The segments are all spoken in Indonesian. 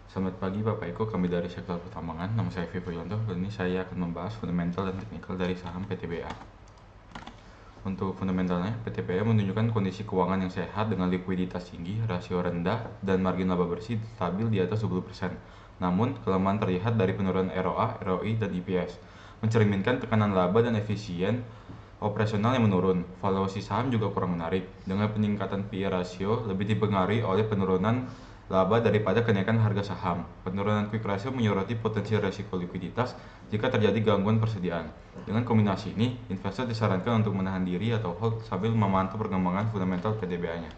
Selamat pagi Bapak Eko, kami dari sektor pertambangan. Nama saya Vivo Yonto, dan ini saya akan membahas fundamental dan teknikal dari saham PTBA. Untuk fundamentalnya, PTBA menunjukkan kondisi keuangan yang sehat dengan likuiditas tinggi, rasio rendah, dan margin laba bersih stabil di atas 20%. Namun, kelemahan terlihat dari penurunan ROA, ROI, dan EPS, mencerminkan tekanan laba dan efisien operasional yang menurun. Valuasi saham juga kurang menarik, dengan peningkatan PE rasio lebih dipengaruhi oleh penurunan laba daripada kenaikan harga saham. Penurunan quick ratio menyoroti potensi risiko likuiditas jika terjadi gangguan persediaan. Dengan kombinasi ini, investor disarankan untuk menahan diri atau hold sambil memantau perkembangan fundamental PTBA-nya.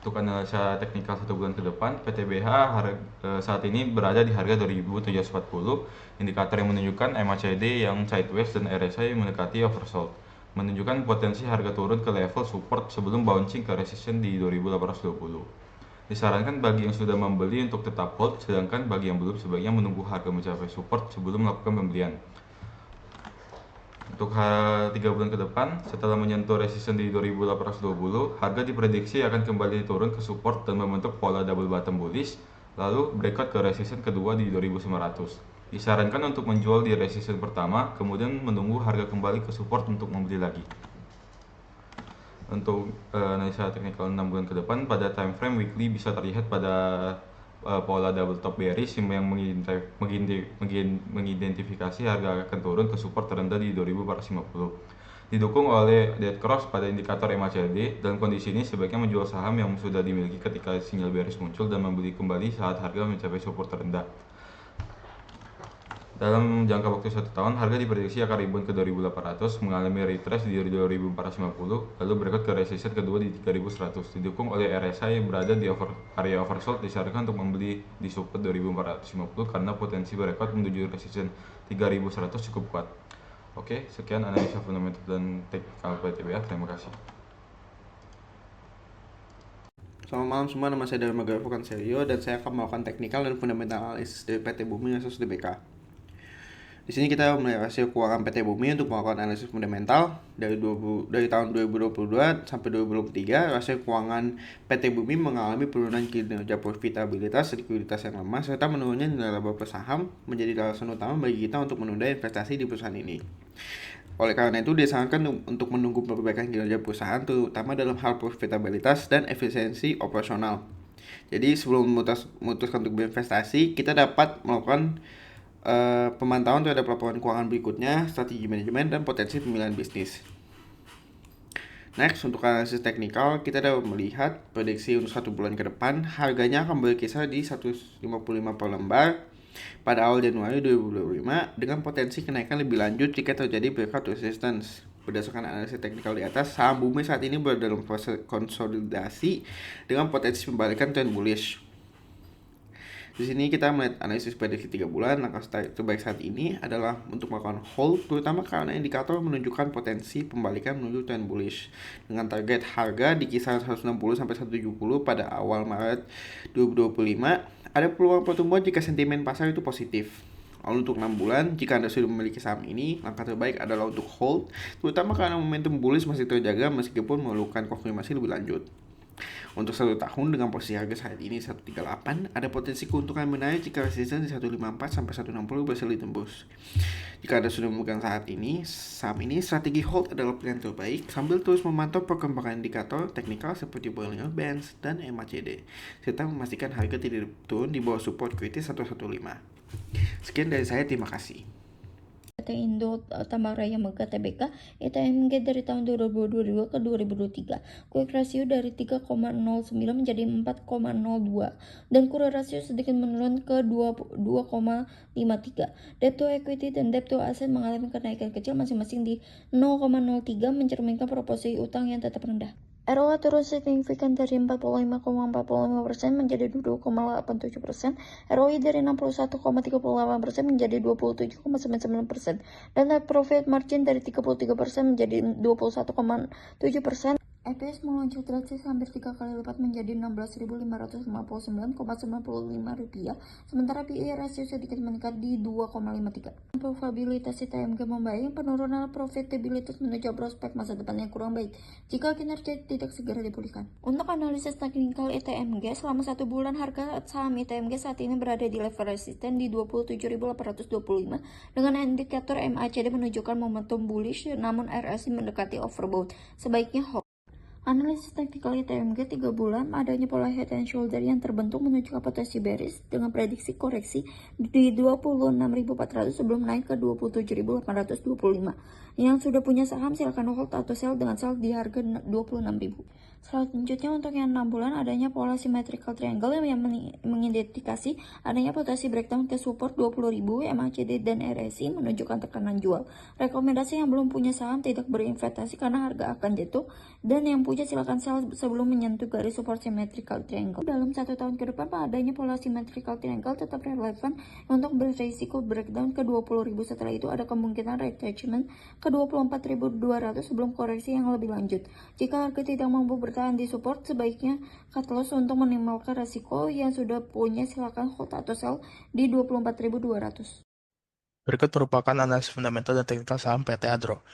Untuk analisa teknikal 1 bulan ke depan, PTBH saat ini berada di harga 2.740, indikator yang menunjukkan MACD yang sideways dan RSI yang mendekati oversold, menunjukkan potensi harga turun ke level support sebelum bouncing ke resistance di 2.820. Disarankan bagi yang sudah membeli untuk tetap hold, sedangkan bagi yang belum sebaiknya menunggu harga mencapai support sebelum melakukan pembelian. Untuk 3 bulan ke depan, setelah menyentuh resistance di 2.820, harga diprediksi akan kembali turun ke support dan membentuk pola double bottom bullish, lalu breakout ke resistance kedua di 2.900. Disarankan untuk menjual di resistance pertama, kemudian menunggu harga kembali ke support untuk membeli lagi. Untuk analisa teknikal 6 bulan ke depan, pada time frame weekly bisa terlihat pada pola double top bearish yang mengidentifikasi harga akan turun ke support terendah di 2450, didukung oleh dead cross pada indikator MACD. Dalam kondisi ini sebaiknya menjual saham yang sudah dimiliki ketika sinyal bearish muncul dan membeli kembali saat harga mencapai support terendah. Dalam jangka waktu 1 tahun, harga diprediksi akan rebound ke 2.800, mengalami retrace di 2.450, lalu breakout ke resistance kedua di 3.100, didukung oleh RSI yang berada di area oversold. Disarankan untuk membeli di support 2.450 karena potensi breakout menuju resistance 3.100 cukup kuat. Oke, sekian analisa fundamental dan teknikal PTBA. Terima kasih. Selamat malam semua, nama saya Dharma Garvo Kanselio dan saya akan melakukan teknikal dan fundamental analisis dari PT Bumi versus DBK. Di sini kita melihat rasio keuangan PT Bumi untuk melakukan analisis fundamental dari tahun 2022 sampai 2023. Rasio keuangan PT Bumi mengalami penurunan kinerja profitabilitas, likuiditas yang lemah, serta menurunnya nilai laba per saham menjadi alasan utama bagi kita untuk menunda investasi di perusahaan ini. Oleh karena itu, disarankan untuk menunggu perbaikan kinerja perusahaan, terutama dalam hal profitabilitas dan efisiensi operasional. Jadi sebelum memutuskan untuk berinvestasi, kita dapat melakukan pemantauan terhadap laporan keuangan berikutnya, strategi manajemen, dan potensi pemilihan bisnis. Next, untuk analisis teknikal, kita dapat melihat prediksi untuk 1 bulan ke depan, harganya akan berkisar di 155 per lembar pada awal Januari 2025 dengan potensi kenaikan lebih lanjut jika terjadi breakout resistance. Berdasarkan analisis teknikal di atas, saham Bumi saat ini berada dalam proses konsolidasi dengan potensi pembalikan trend bullish. Di sini kita melihat analisis prediksi 3 bulan. Langkah terbaik saat ini adalah untuk melakukan hold, terutama karena indikator menunjukkan potensi pembalikan menuju trend bullish dengan target harga di kisaran 160 sampai 170 pada awal Maret 2025. Ada peluang pertumbuhan jika sentimen pasar itu positif. Lalu untuk 6 bulan, jika Anda sudah memiliki saham ini, langkah terbaik adalah untuk hold, terutama karena momentum bullish masih terjaga meskipun memerlukan konfirmasi lebih lanjut. Untuk 1 tahun dengan posisi harga saat ini 138, ada potensi keuntungan menarik jika resistance di 154 sampai 160 berhasil ditembus. Jika Anda sudah memegang saat ini, saham ini, strategi hold adalah pilihan terbaik sambil terus memantau perkembangan indikator teknikal seperti Bollinger Bands dan MACD, serta memastikan harga tidak turun di bawah support kritis 115. Sekian dari saya, terima kasih. PT Indo Tambang Raya Mega TBK ITMG dari tahun 2022 ke 2023. Quick ratio dari 3,09 menjadi 4,02 dan current ratio sedikit menurun ke 2,53. Debt to equity dan debt to asset mengalami kenaikan kecil masing-masing di 0,03 mencerminkan proporsi utang yang tetap rendah. ROA turun signifikan dari 45,45% menjadi 20,87%, ROI dari 61,38% menjadi 27,99%, dan net profit margin dari 33% menjadi 21,7%. EPS melonjak drastis hampir 3 kali lipat menjadi Rp16.559,95, sementara PE rasio sedikit meningkat di 2,53. Probabilitas ITMG membaik, penurunan profitabilitas menunjukkan prospek masa depan yang kurang baik jika kinerja tidak segera dipulihkan. Untuk analisis teknikal ITMG, selama 1 bulan harga saham ITMG saat ini berada di level resisten di 27.825 dengan indikator MACD menunjukkan momentum bullish, namun RSI mendekati overbought. Sebaiknya hold. Analisis teknikal ITMG 3 bulan, adanya pola head and shoulder yang terbentuk menunjukkan potensi bearish dengan prediksi koreksi di 26.400 sebelum naik ke 27.825. Yang sudah punya saham silakan hold atau sell dengan sell di harga 26.000. Selanjutnya untuk yang 6 bulan, adanya pola symmetrical triangle yang mengindikasi adanya potensi breakdown ke support 20.000, MACD dan RSI menunjukkan tekanan jual. Rekomendasi yang belum punya saham tidak berinvestasi karena harga akan jatuh, dan yang punya silakan sell sebelum menyentuh garis support symmetrical triangle. Dalam 1 tahun ke depan, adanya pola symmetrical triangle tetap relevan untuk berisiko breakdown ke 20.000. Setelah itu ada kemungkinan retrenchment ke 24.200 sebelum koreksi yang lebih lanjut. Jika harga tidak mampu bertahan di support, sebaiknya cut loss untuk minimalkan resiko. Yang sudah punya silakan hold atau sell di 24.200. Berikut merupakan analisis fundamental dan teknikal saham PT Adro.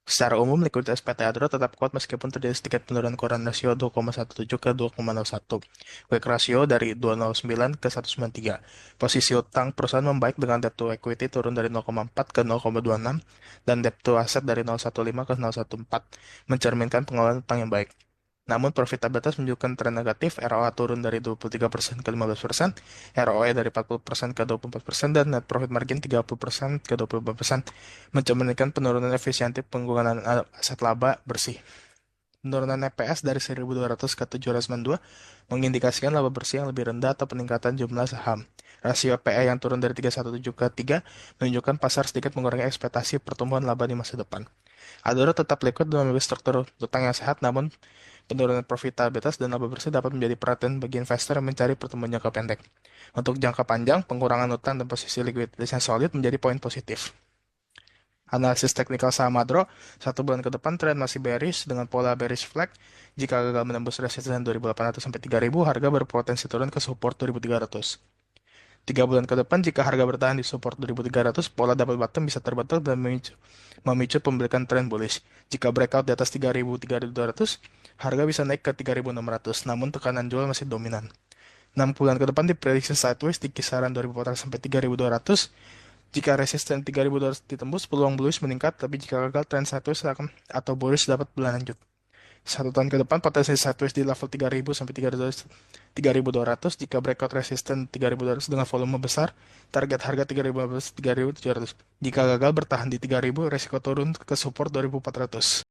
Secara umum, likuiditas PT Adro tetap kuat meskipun terjadi sedikit penurunan koran rasio 2,17 ke 2,01. Quick rasio dari 209 ke 193. Posisi utang perusahaan membaik dengan debt to equity turun dari 0,4 ke 0,26 dan debt to asset dari 0,15 ke 0,14, mencerminkan pengelolaan utang yang baik. Namun profitabilitas menunjukkan tren negatif, ROA turun dari 23% ke 15%, ROE dari 40% ke 24%, dan net profit margin 30% ke 24%, mencerminkan penurunan efisiensi penggunaan aset laba bersih. Penurunan EPS dari 1.200 ke 792 mengindikasikan laba bersih yang lebih rendah atau peningkatan jumlah saham. Rasio PE yang turun dari 317 ke 3 menunjukkan pasar sedikit mengurangi ekspektasi pertumbuhan laba di masa depan. Adoro tetap liquid dan memiliki struktur utang yang sehat, namun penurunan profitabilitas dan laba bersih dapat menjadi perhatian bagi investor yang mencari pertumbuhan jangka pendek. Untuk jangka panjang, pengurangan utang dan posisi likuiditas yang solid menjadi poin positif. Analisis teknikal saham Adro, 1 bulan ke depan tren masih bearish dengan pola bearish flag. Jika gagal menembus resisten 2.800 sampai 3.000, harga berpotensi turun ke support 2.300. 3 bulan ke depan, jika harga bertahan di support 2.300, pola double bottom bisa terbentuk dan memicu pembalikan tren bullish. Jika breakout di atas 3.200, harga bisa naik ke 3.600, namun tekanan jual masih dominan. 6 bulan ke depan diprediksi sideways di kisaran 2.400 sampai 3.200. Jika resisten 3.200 ditembus, peluang bullish meningkat, tapi jika gagal, tren sideways atau bullish dapat berlanjut. 1 tahun ke depan potensi sideways di level 3.000 sampai 3.200. Jika breakout resisten 3.200 dengan volume besar, target harga 3.500 3.700. Jika gagal bertahan di 3.000, resiko turun ke support 2.400.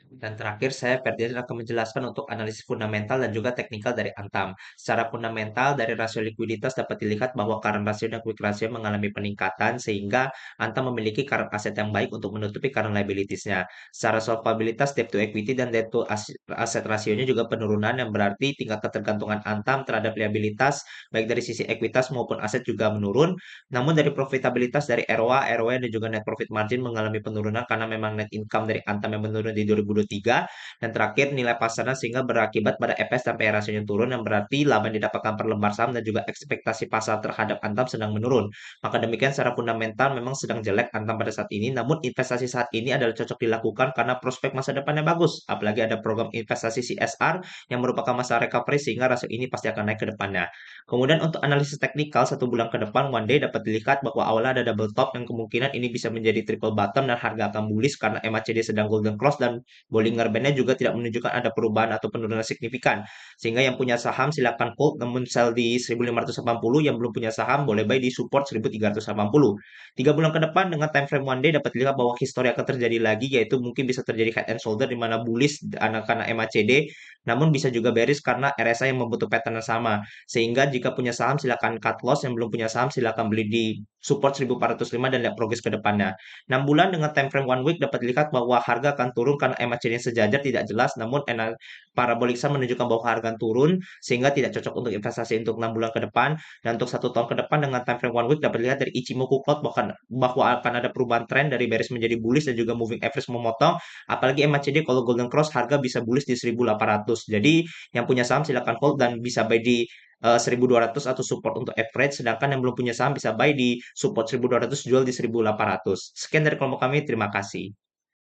Dan terakhir, saya Ferdian akan menjelaskan untuk analisis fundamental dan juga teknikal dari Antam. Secara fundamental, dari rasio likuiditas dapat dilihat bahwa current ratio dan quick ratio mengalami peningkatan sehingga Antam memiliki current asset yang baik untuk menutupi current liabilities-nya. Secara solvabilitas, debt to equity dan debt to asset rasionya juga penurunan yang berarti tingkat ketergantungan Antam terhadap liabilitas baik dari sisi ekuitas maupun aset juga menurun. Namun dari profitabilitas dari ROA, ROE dan juga net profit margin mengalami penurunan karena memang net income dari Antam yang menurun di 2023. Dan terakhir nilai pasarnya sehingga berakibat pada EPS dan PE rasionya turun yang berarti laba yang didapatkan per lembar saham dan juga ekspektasi pasar terhadap Antam sedang menurun. Maka demikian secara fundamental memang sedang jelek Antam pada saat ini, namun investasi saat ini adalah cocok dilakukan karena prospek masa depannya bagus. Apalagi ada program investasi CSR yang merupakan masa recovery sehingga rasio ini pasti akan naik ke depannya. Kemudian untuk analisis teknikal 1 bulan ke depan one day dapat dilihat bahwa awalnya ada double top yang kemungkinan ini bisa menjadi triple bottom dan harga akan bullish karena MACD sedang golden cross dan Bollinger Band-nya juga tidak menunjukkan ada perubahan atau penurunan signifikan. Sehingga yang punya saham silakan hold namun sell di 1580, yang belum punya saham boleh buy di support 1380. 3 bulan ke depan dengan time frame one day dapat dilihat bahwa histori akan terjadi lagi, yaitu mungkin bisa terjadi head and shoulder di mana bullish karena MACD, namun bisa juga bearish karena RSI yang membentuk pattern yang sama. Sehingga jika punya saham silakan cut loss, yang belum punya saham silakan beli di support 1405 dan lihat progres ke depannya. 6 bulan dengan time frame one week dapat dilihat bahwa harga akan turun karena MACD MACD yang sejajar tidak jelas, namun Parabolic Sun menunjukkan bahwa harga turun sehingga tidak cocok untuk investasi untuk 6 bulan ke depan. Dan untuk 1 tahun ke depan dengan time frame 1 week dapat dilihat dari Ichimoku Cloud bahwa akan ada perubahan tren dari bearish menjadi bullish dan juga moving average memotong. Apalagi MACD kalau golden cross harga bisa bullish di 1800. Jadi yang punya saham silakan hold dan bisa buy di 1200 atau support untuk average, sedangkan yang belum punya saham bisa buy di support 1200, jual di 1800. Sekian dari kelompok kami, terima kasih.